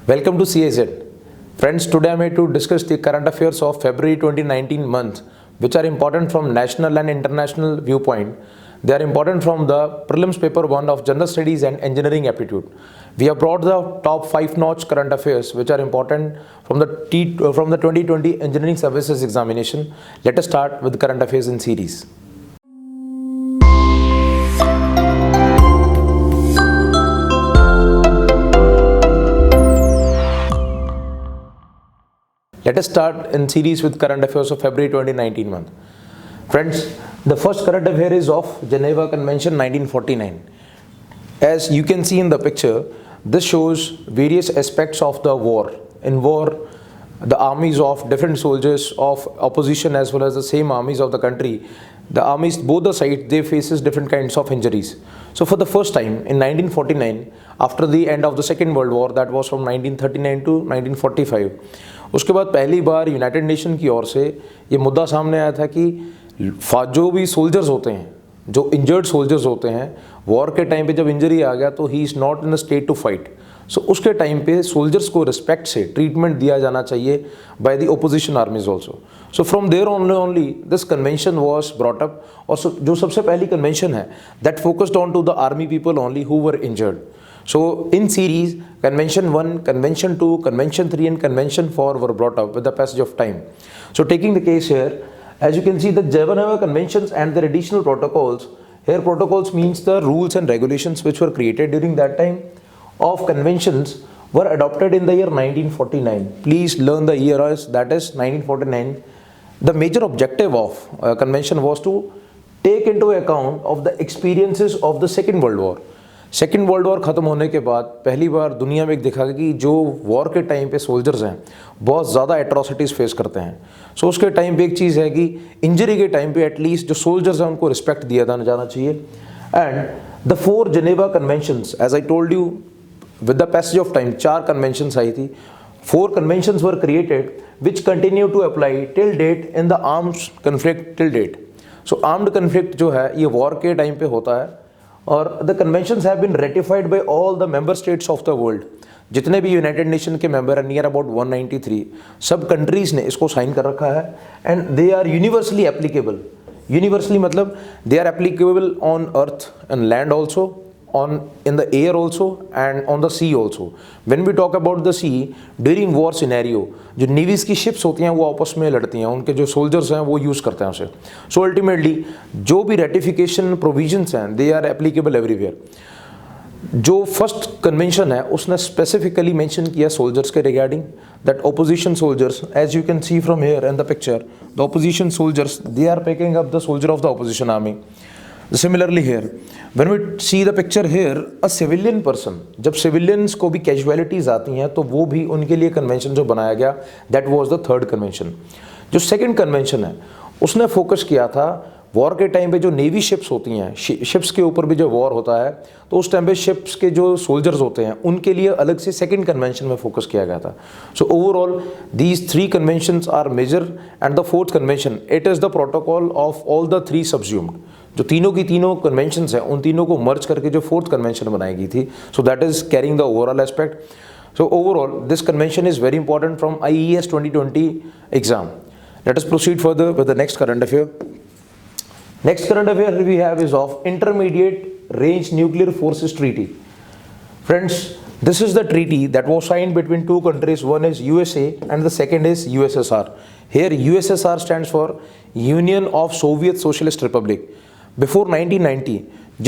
Welcome to CIZ. Friends, today I am here to discuss the current affairs of February 2019 month, which are important from national and international viewpoint. They are important from the Prelims paper 1 of General Studies and Engineering Aptitude. We have brought the top 5-notch current affairs which are important from the 2020 Engineering Services examination. Let us start with the current affairs in series. Let us start in series with current affairs of February 2019 month. Friends, the first current affair is of Geneva Convention 1949. As you can see in the picture, this shows various aspects of the war. In war, the armies of different soldiers of opposition as well as the same armies of the country, the armies, both the sides, they faces different kinds of injuries. So for the first time in 1949, after the end of the Second World War, that was from 1939 to 1945, उसके बाद पहली बार United Nation की ओर से ये मुद्दा सामने आया था कि जो भी सोल्जर्स होते हैं, जो इंजर्ड सोल्जर्स होते हैं, वॉर के टाइम पे जब इंजरी आ गया तो he is not in a state to fight. So उसके टाइम पे सोल्जर्स को रिस्पेक्ट से ट्रीटमेंट दिया जाना चाहिए by the opposition armies also. So from there only this convention was brought up. और जो सबसे पहली कन्वेंशन है that focused on to the army people only who were injured. So in series, Convention 1, Convention 2, Convention 3 and Convention 4 were brought up with the passage of time. So taking the case here, as you can see the Geneva Conventions and their additional protocols, here protocols means the rules and regulations which were created during that time of conventions were adopted in the year 1949. Please learn the year as that is 1949. The major objective of convention was to take into account of the experiences of the Second World War. Second world war ख़त्म होने के बाद पहली बार दुनिया में एक देखा कि जो वॉर के टाइम पे सोल्जर्स हैं बहुत ज़्यादा एट्रोसिटीज़ फेस करते हैं. सो उसके टाइम पे एक चीज़ है कि इंजरी के टाइम पे एटलीस्ट जो सोल्जर्स हैं उनको रिस्पेक्ट दिया जाना चाहिए. And the 4 Geneva conventions, as I told you, with the passage of time 4 conventions आई थी. 4 conventions were created which continue to apply till date in the arms conflict till date. So armed conflict जो है ये war के time पे होता है और the conventions have been ratified by all the member states of the world. जितने भी यूनाइटेड नेशन के मेंबर हैं, नियर अबाउट 193 सब कंट्रीज़ ने इसको साइन कर रखा है. And they are universally applicable. Universally मतलब they are applicable on earth and land also, on in the air also and on the sea also. When we talk about the sea, during war scenario, जो navies की ships होती हैं वो आपस में लड़ती हैं, उनके जो सोल्जर्स हैं वो यूज़ करते हैं उसे. सो अल्टीमेटली जो भी रेटिफिकेशन प्रोविजंस हैं दे आर एप्लीकेबल एवरीवेयर. जो फर्स्ट कन्वेंशन है उसने स्पेसिफिकली मेंशन किया सोल्जर्स के regarding that opposition soldiers, as you can see from here in the picture, the opposition soldiers they are picking up the soldier of the opposition army. Similarly here, when we see the picture here, a civilian person, जब civilians को भी casualties आती हैं तो वो भी उनके लिए convention जो बनाया गया, that was the 3rd convention. जो second convention है उसने focus किया था वॉर के टाइम पे जो नेवी शिप्स होती हैं, शिप्स के ऊपर भी जो वॉर होता है तो उस टाइम पे शिप्स के जो सोल्जर्स होते हैं उनके लिए अलग से सेकंड कन्वेंशन में फोकस किया गया था. So overall these 3 conventions are major and the 4th convention it is the protocol of all the 3 subsumed. जो तीनों की तीनों कन्वेंशंस हैं उन तीनों को मर्ज करके जो 4th कन्वेंशन बनाई गई थी. So that is carrying the overall aspect. So overall this convention is very important from IES 2020 exam. Let us proceed further with the next current affair. Next current affair we have is of Intermediate Range Nuclear Forces Treaty. Friends, this is the treaty that was signed between 2 countries. One is USA and the second is USSR. Here USSR stands for Union of Soviet Socialist Republic. Before 1990,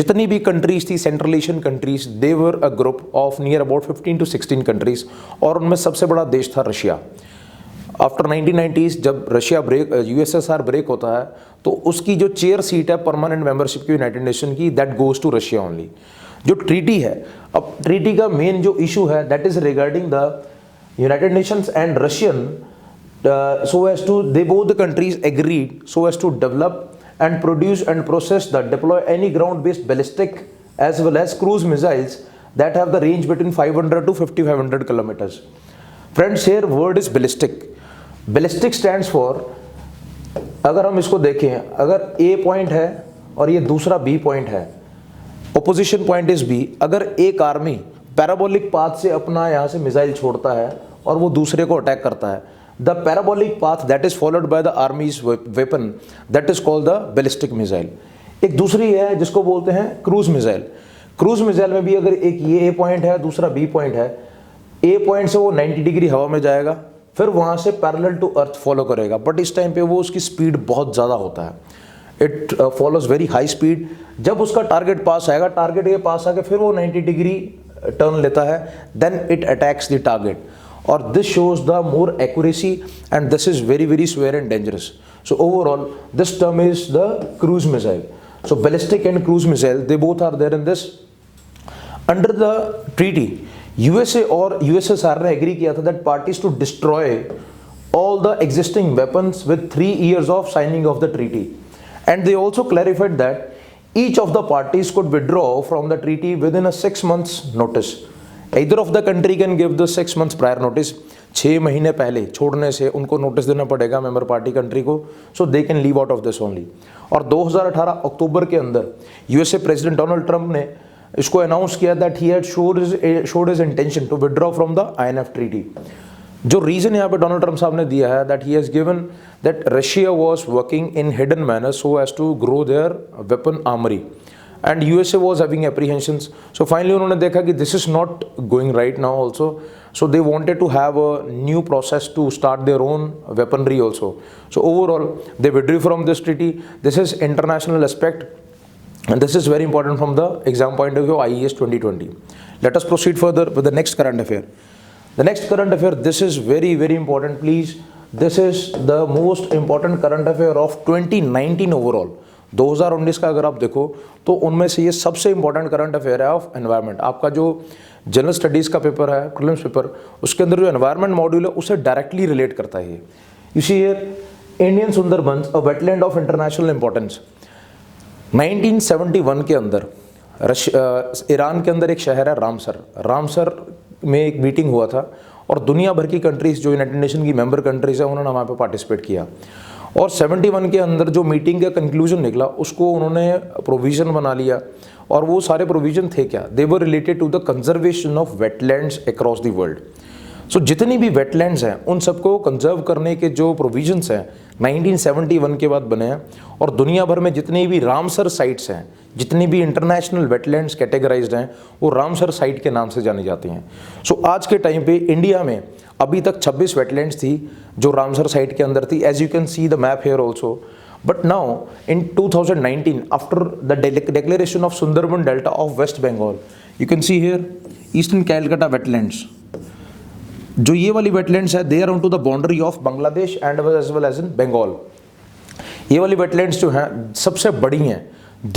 जितनी भी countries थी Central Asian countries, they were a group of near about 15 to 16 countries और उनमें सबसे बड़ा देश था Russia. After 1990s जब रशिया USSR ब्रेक होता है तो उसकी जो चेयर सीट है परमानेंट मेंबरशिप की यूनाइटेड नेशन की, that goes to Russia only. जो ट्रीटी है, अब ट्रीटी का मेन जो इशू है that is regarding the United Nations and Russian, so as to they both the countries agreed so as to develop and produce and process the deploy any ground based ballistic as well as cruise missiles that have the range between 500 to 5500 kilometers. Friends, here word is ballistic. Ballistic stands for, अगर हम इसको देखें, अगर A point है और ये दूसरा B point है, opposition point is B, अगर एक आर्मी पैराबोलिक पाथ से अपना यहाँ से मिसाइल छोड़ता है और वो दूसरे को अटैक करता है। The parabolic path that is followed by the armies weapon that is called the ballistic missile. एक दूसरी है जिसको बोलते हैं क्रूज मिसाइल। क्रूज मिसाइल में भी अगर एक ये ए पॉइंट है, दूसरा बी पॉइंट है, ए पॉइंट से वो 90 डिग्री हवा में जाएगा, फिर वहाँ से पैरेलल टू अर्थ फॉलो करेगा, बट इस टाइम पे वो उसकी स्पीड बहुत ज़्यादा होता है, it follows very high speed. जब उसका टारगेट पास आएगा, टारगेट के पास आके फिर वो 90 डिग्री टर्न लेता है, then it attacks the target, और this shows the more accuracy and this is very very severe and dangerous. So overall this term is the cruise missile. So ballistic and cruise missile, they both are there in this. Under the treaty, USA और USSR ने agree किया था that parties to destroy all the existing weapons with 3 years of signing of the treaty, and they also clarified that each of the parties could withdraw from the treaty within a 6 months notice. Either of the country can give the 6 months prior notice. 6 महीने पहले छोड़ने से उनको notice देना पड़ेगा member party country को, so they can leave out of this only. और 2018 अक्टूबर के अंदर यूएसए प्रेसिडेंट डोनाल्ड ट्रंप ने इसको अनाउंस किया that he had showed his intention to withdraw from the INF treaty. जो रीजन यहाँ पे डोनाल्ड ट्रंप साहब ने दिया है that he has given that Russia was working in hidden manner so as to grow their weapon armoury and USA was having apprehensions. So finally उन्होंने देखा कि this is not going right now also, so they wanted to have a new process to start their own weaponry also. So overall they withdrew from this treaty. This is international aspect and this is very important from the exam point of view IES 2020. Let us proceed further with the next current affair. The next current affair, this is very very important, please. This is the most important current affair of 2019 overall. 2019 का अगर आप देखो तो उनमें से ये सबसे important current affair है ऑफ एनवायरनमेंट। आपका जो जनरल स्टडीज़ का पेपर है, प्रीलिम्स पेपर, उसके अंदर जो एनवायरनमेंट मॉड्यूल है उसे डायरेक्टली रिलेट करता है ये। You see here Indian Sundarbans a wetland of international importance. 1971 के अंदर ईरान के अंदर एक शहर है रामसर। रामसर में एक मीटिंग हुआ था और दुनिया भर की कंट्रीज़ जो यूनाइटेड नेशन की मेंबर कंट्रीज़ है उन्होंने वहाँ पे पार्टिसिपेट किया, और 71 के अंदर जो मीटिंग का कंक्लूजन निकला उसको उन्होंने प्रोविज़न बना लिया, और वो सारे प्रोविज़न थे क्या, they were related to the conservation of wetlands across the world. So जितनी भी वेटलैंड्स हैं उन सबको कंजर्व करने के जो प्रोविजंस हैं 1971 के बाद बने हैं, और दुनिया भर में जितनी भी रामसर साइट्स हैं, जितनी भी इंटरनेशनल वेटलैंड्स कैटेगराइज्ड हैं, वो रामसर साइट के नाम से जानी जाती हैं। सो आज के टाइम पे इंडिया में अभी तक 26 वेटलैंड्स थी जो रामसर साइट के अंदर थी, as you can see the map here also. But now in 2019 after the declaration of Sundarban Delta of West Bengal, you can see here Eastern Calcutta wetlands। जो ये वाली वेटलैंड्स है they are on to the boundary of Bangladesh and as well as in Bengal. ये वाली wetlands जो हैं सबसे बड़ी हैं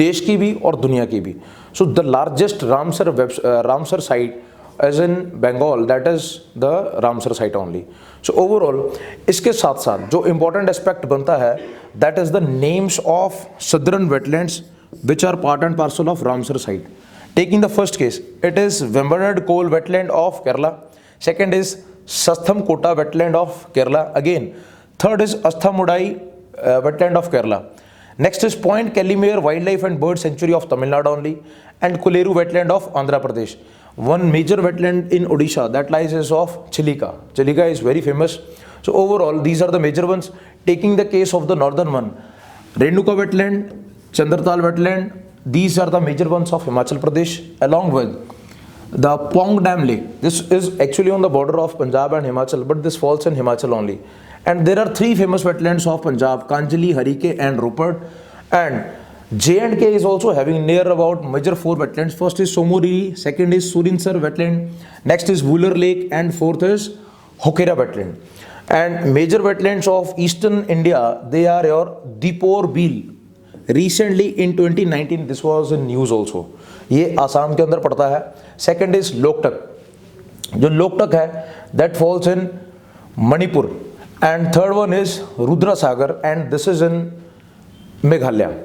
देश की भी और दुनिया की भी। So the largest Ramsar site as in Bengal, that is the Ramsar site only. So overall इसके साथ साथ जो इंपॉर्टेंट एस्पेक्ट बनता है that is the names of southern wetlands which are part and parcel of Ramsar site. Taking the first case, it is Vembanad Kol wetland of Kerala, second is Satham Kota wetland of Kerala, again third is Asthamudai wetland of Kerala, next is Point Calimere wildlife and bird sanctuary of Tamil Nadu only, and Kuleru wetland of Andhra Pradesh. One major wetland in Odisha that lies is of Chilika. Chilika is very famous. So overall these are the major ones. Taking the case of the northern one, Renuka wetland, Chandratal wetland, these are the major ones of Himachal Pradesh, along with the Pong Dam Lake. This is actually on the border of Punjab and Himachal, but this falls in Himachal only. And there are 3 famous wetlands of Punjab: Kanjali, Harike and Rupert. And J&K is also having near about major 4 wetlands. First is Somori, second is Surinsar wetland, next is Wooler Lake, and fourth is Hokera wetland. And major wetlands of eastern India, they are your Dipor Beel. Recently in 2019 this was in news also, ये आसाम के अंदर पड़ता है। Second is Loktak, जो लोकटक है that falls in Manipur, and third one is Rudra Sagar and this is in Meghalaya.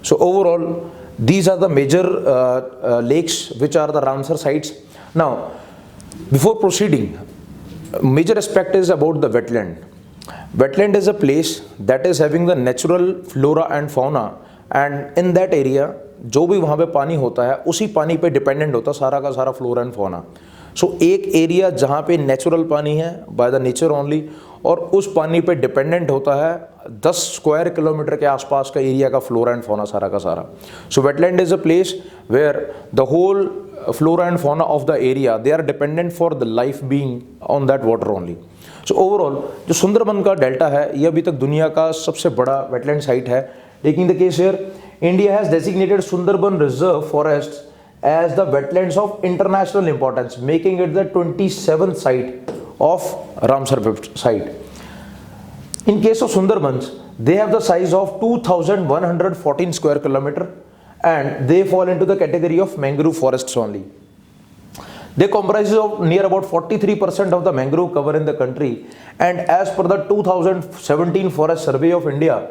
So overall these are the major lakes which are the Ramsar sites. Now before proceeding, major aspect is about the wetland. Wetland is a place that is having the natural flora and fauna, and in that area जो भी वहाँ पे पानी होता है उसी पानी पे डिपेंडेंट होता है सारा का सारा फ्लोरा एंड फौना। सो एक एरिया जहाँ पे नेचुरल पानी है बाय द नेचर ओनली, और उस पानी पे डिपेंडेंट होता है 10 स्क्वायर किलोमीटर के आसपास का एरिया का फ्लोरा एंड फौना सारा का सारा। So wetland is a place where the whole flora and fauna of the area they are dependent for the life being on that water only. So overall जो सुंदरबन का delta है ये अभी तक दुनिया का सबसे बड़ा वेटलैंड साइट है। Taking the case here, India has designated Sundarban reserve forest as the wetlands of international importance, making it the 27th site of Ramsar site. In case of Sundarbans, they have the size of 2,114 square kilometer and they fall into the category of mangrove forests only. They comprise of near about 43% of the mangrove cover in the country, and as per the 2017 Forest Survey of India,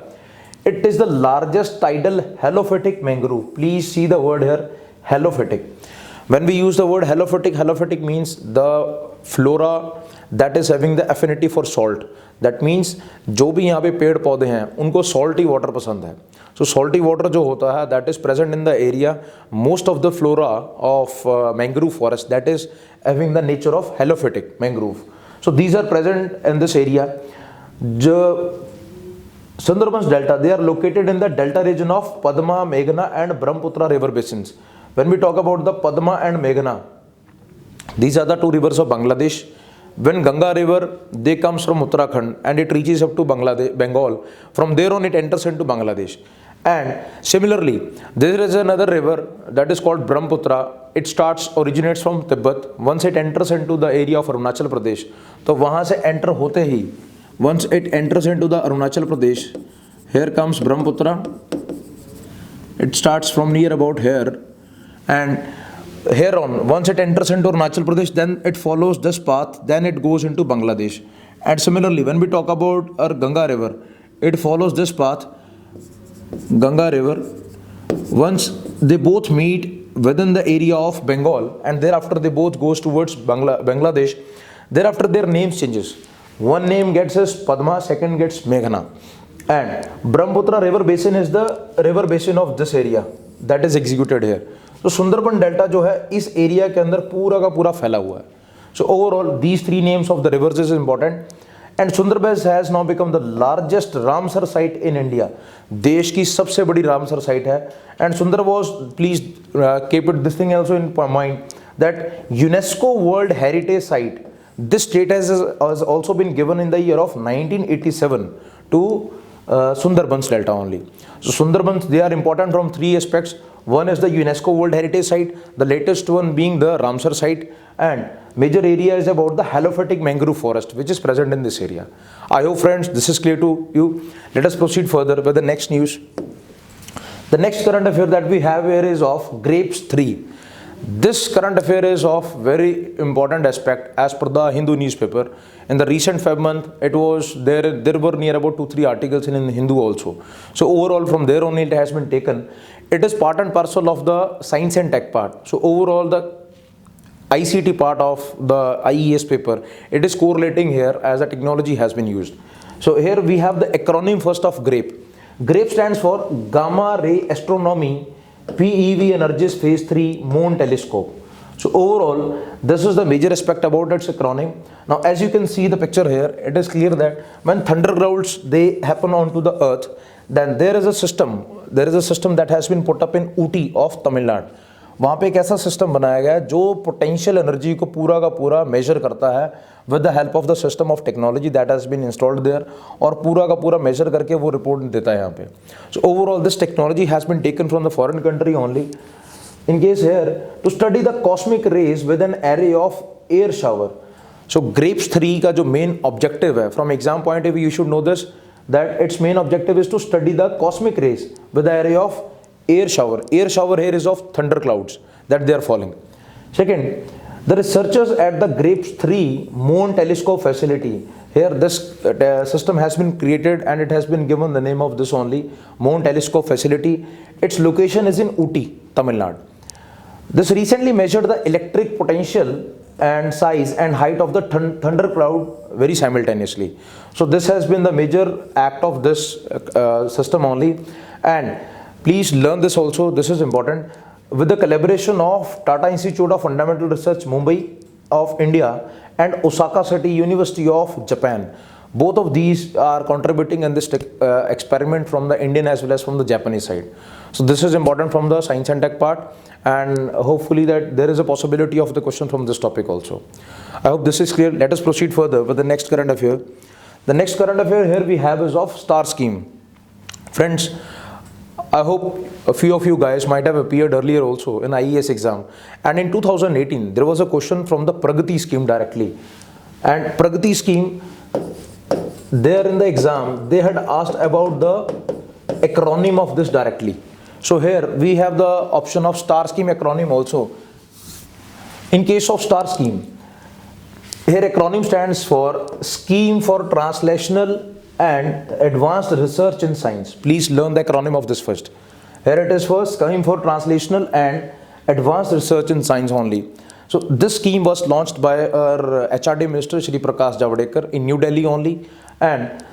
it is the largest tidal helophytic mangrove. Please see the word here, helophytic. When we use the word helophytic means the flora that is having the affinity for salt. That means जो भी यहाँ पे पेड़ पौधे हैं उनको salty water पसंद है. So salty water जो होता है that is present in the area, most of the flora of mangrove forest that is having the nature of helophytic mangrove. So these are present in this area. The Sundarbans Delta, they are located in the delta region of Padma, Meghna and Brahmaputra river basins. When we talk about the Padma and Meghna, these are the two rivers of Bangladesh. When Ganga river, they comes from Uttarakhand and it reaches up to Bangladesh, Bengal. From there on it enters into Bangladesh. And similarly, there is another river that is called Brahmaputra. It originates from Tibet. Once it enters into the area of Arunachal Pradesh, तो वहाँ से enter होते ही, once it enters into the Arunachal Pradesh, here comes Brahmaputra. It starts from near about here. And here on, once it enters into Arunachal Pradesh, then it follows this path, then it goes into Bangladesh. And similarly, when we talk about our Ganga river, it follows this path, Ganga river. Once they both meet within the area of Bengal, and thereafter they both goes towards Bangladesh, thereafter their names changes. One name gets as Padma, second gets Meghna. And Brahmaputra river basin is the river basin of this area that is executed here. तो Sundarban delta जो है इस area के अंदर पूरा का पूरा फैला हुआ है. सो overall these three names of the reverse is important. And Sundarban has now become the largest Ramsar site in India. देश की सबसे बड़ी रामसर साइट है. एंड सुंदर was, please keep it this thing also in mind that UNESCO world heritage site, this status has also been given in the year of 1987 to Sundarbans Delta only. So Sundarbans, they are important from three aspects. One is the UNESCO World Heritage Site, the latest one being the Ramsar site, and major area is about the helophytic mangrove forest which is present in this area. I hope friends this is clear to you. Let us proceed further with the next news. The next current affair that we have here is of grapes 3. This current affair is of very important aspect as per the Hindu newspaper. In the recent Feb month, it was there were near about 2-3 articles in Hindu also. So overall from there only it has been taken. It is part and parcel of the science and tech part. So overall the ICT part of the IES paper, it is correlating here as the technology has been used. So here we have the acronym first of GRAPE. GRAPE stands for Gamma Ray Astronomy PEV Energies Phase 3 Moon Telescope. So overall, this is the major aspect about its acronym. Now as you can see the picture here, it is clear that when thunderclouds they happen onto the earth, then there is a system that has been put up in Ooty of Tamil Nadu. वहाँ पे एक ऐसा system बनाया गया है जो potential energy को पूरा का पूरा मेजर करता है with the help of the system of technology that has been installed there, और पूरा का पूरा मेजर करके वो रिपोर्ट देता है यहाँ पे. So overall this technology has been taken from the foreign country only. In case here to study the cosmic rays with an array of air shower. So grapes 3 का जो मेन ऑब्जेक्टिव है from exam point of view, you should know this that it's main objective is to study the cosmic rays with the array of air shower. Air shower here is of thunder clouds that they are falling. Second, the researchers at the GRAPE 3 Moon Telescope facility, here this system has been created and it has been given the name of this only, Moon Telescope facility. Its location is in Ooty, Tamil Nadu. This recently measured the electric potential and size and height of the thunder cloud very simultaneously. So this has been the major act of this system only. And Please learn this also, this is important. With the collaboration of Tata Institute of Fundamental Research, Mumbai of India and Osaka City University of Japan. Both of these are contributing in this experiment from the Indian as well as from the Japanese side. So this is important from the science and tech part, and hopefully that there is a possibility of the question from this topic also. I hope this is clear. Let us proceed further with the next current affair. The next current affair here we have is of star scheme. Friends, I hope a few of you guys might have appeared earlier also in IES exam, and in 2018 there was a question from the Pragati scheme directly, and Pragati scheme, there in the exam they had asked about the acronym of this directly. So here we have the option of star scheme acronym also. In case of star scheme, here acronym stands for Scheme for Translational and Advanced Research in Science. Please learn the acronym of this first. Here it is for Scheme for Translational and Advanced Research in Science only. So this scheme was launched by our HRD Minister Shri Prakash Javadekar in New Delhi only, and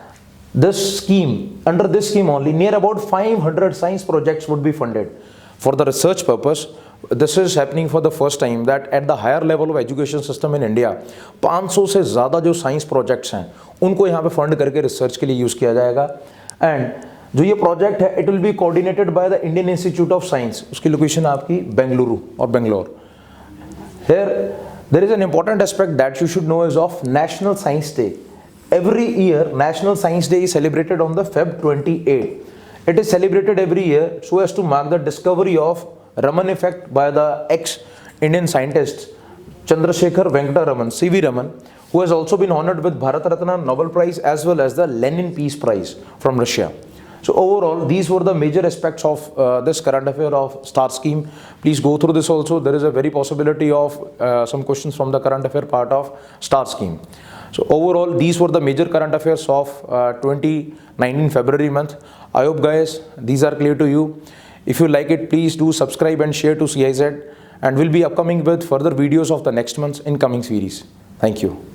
this scheme, under this scheme only, near about 500 science projects would be funded for the research purpose. This is happening for the first time that at the higher level of education system in India, 500 से ज़्यादा जो science projects हैं उनको यहाँ पे fund करके research के लिए यूज़ किया जाएगा. एंड जो ये प्रोजेक्ट है, it will be coordinated by the Indian institute of science. उसकी लोकेशन आपकी बेंगलुरु और Bangalore. Here there is an important aspect that you should know is of National Science Day. Every year National Science Day is celebrated on the Feb 28. It is celebrated every year so as to mark the discovery of Raman effect by the ex-Indian scientist Chandrasekhar Venkata Raman, CV Raman, who has also been honored with Bharat Ratna Nobel Prize as well as the Lenin Peace Prize from Russia. So overall, these were the major aspects of this current affair of star scheme. Please go through this also. There is a very possibility of some questions from the current affair part of star scheme. So overall, these were the major current affairs of 2019 February month. I hope guys, these are clear to you. If you like it, please do subscribe and share to CIZ, and we'll be upcoming with further videos of the next month's incoming series. Thank you.